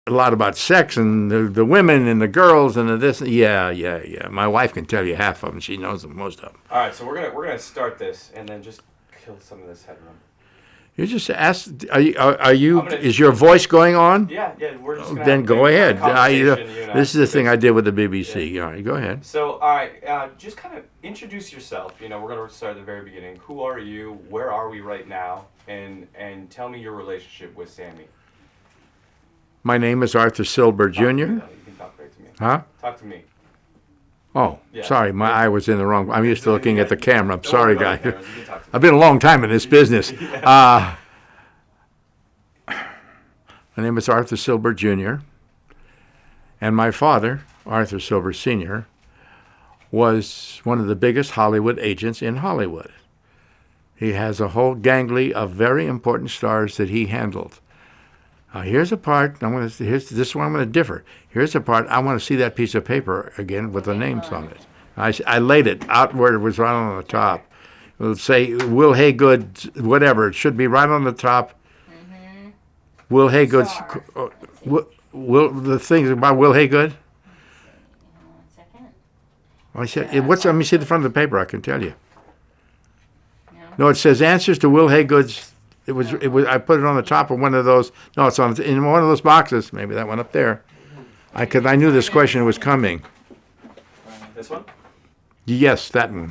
a lot about sex and the women and the girls and the this. Yeah. My wife can tell you half of them. She knows them, most of them. All right, so we're gonna start this and then just kill some of this headroom. You just ask. Is your voice going on? Yeah. We're just gonna Then go ahead. This is the thing I did with the BBC. Yeah. All right, go ahead. So, all right, just kind of introduce yourself. We're gonna start at the very beginning. Who are you? Where are we right now? And tell me your relationship with Sammy. My name is Arthur Silber Jr. You can talk right to me. Huh? Talk to me. Oh, Yeah. Sorry, my eye was in the wrong. I'm used to looking at the camera. I'm Don't sorry, look at the guys. cameras. You can talk to me. I've been a long time in this business. My name is Arthur Silber Jr. And my father, Arthur Silber Sr., was one of the biggest Hollywood agents in Hollywood. He has a whole gangly of very important stars that he handled. Here's a part. This is where I'm going to differ. Here's a part. I want to see that piece of paper again with the names on it. I laid it out where it was right on the top. It'll say Will Haygood, whatever. It should be right on the top. Mm-hmm. Will Haygood's. Will the things about Will Haygood? 1 second. I said, let me see the front of the paper. I can tell you. No, it says answers to Will Haygood's. It was. I put it on the top of one of those. No, it's in one of those boxes. Maybe that one up there. I knew this question was coming. This one? Yes, that one.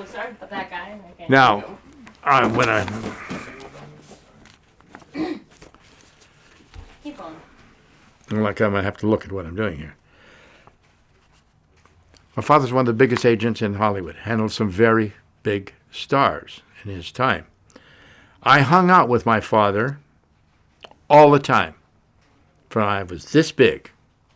Sorry about that, guy. Okay. Now, when I Keep going. I'm gonna have to look at what I'm doing here. My father's one of the biggest agents in Hollywood. Handled some very big stars in his time. I hung out with my father all the time. From I was this big,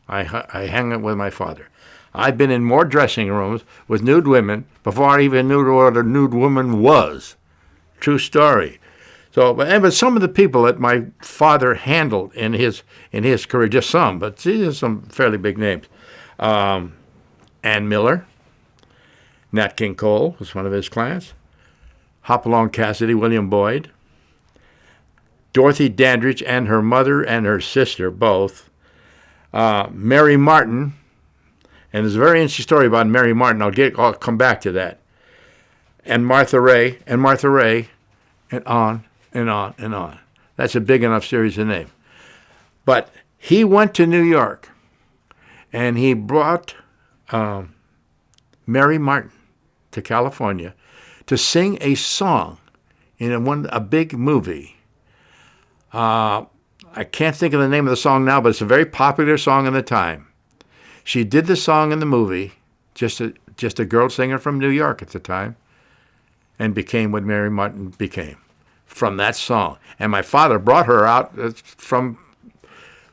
I hung out with my father. I've been in more dressing rooms with nude women before I even knew what a nude woman was. True story. So, but some of the people that my father handled in his career, just some, but these are some fairly big names. Ann Miller, Nat King Cole was one of his clients. Hopalong Cassidy, William Boyd, Dorothy Dandridge and her mother and her sister, both. Mary Martin, and there's a very interesting story about Mary Martin. I'll come back to that. And Martha Ray, and on and on and on. That's a big enough series to name. But he went to New York, and he brought Mary Martin to California to sing a song in a big movie. I can't think of the name of the song now, but it's a very popular song in the time. She did the song in the movie, just a girl singer from New York at the time, and became what Mary Martin became from that song. And my father brought her out from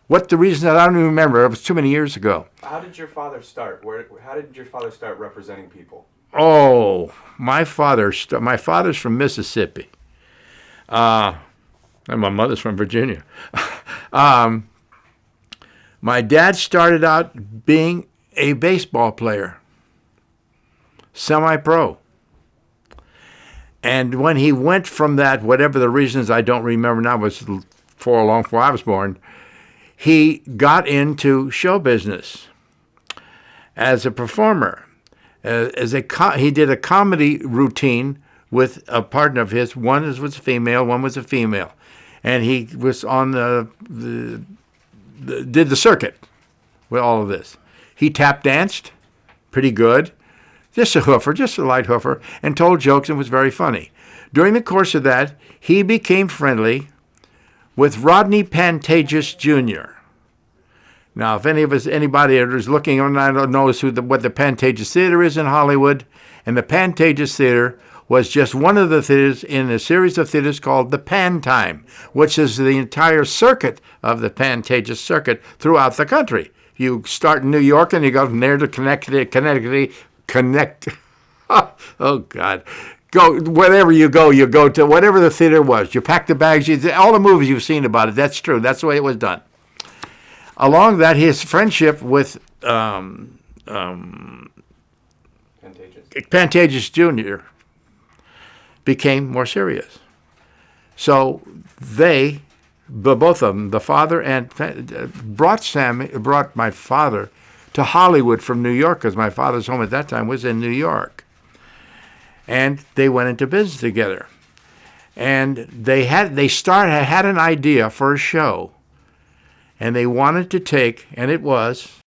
the reason that I don't even remember. It was too many years ago. How did your father start? How did your father start representing people? Oh, my father's from Mississippi. And my mother's from Virginia. My dad started out being a baseball player, semi-pro. And when he went from that, whatever the reasons I don't remember now, was long before I was born, he got into show business as a performer. He did a comedy routine with a partner of his. One was a female, one was a female. And he was on did the circuit with all of this. He tap danced pretty good, just a light hoofer, and told jokes and was very funny. During the course of that, he became friendly with Rodney Pantages Jr. Now, if anybody is looking on, I don't know what the Pantages Theater is in Hollywood, and the Pantages Theater was just one of the theaters in a series of theaters called the Pan Time, which is the entire circuit of the Pantages circuit throughout the country. You start in New York and you go from there to Connecticut. Oh, God. Go wherever you go to whatever the theater was. You pack the bags. All the movies you've seen about it, that's true. That's the way it was done. Along that, his friendship with Pantages Jr. became more serious. So they both of them, the father and brought my father to Hollywood from New York, because my father's home at that time was in New York. And they went into business together. And they had an idea for a show, and they wanted to take, and it was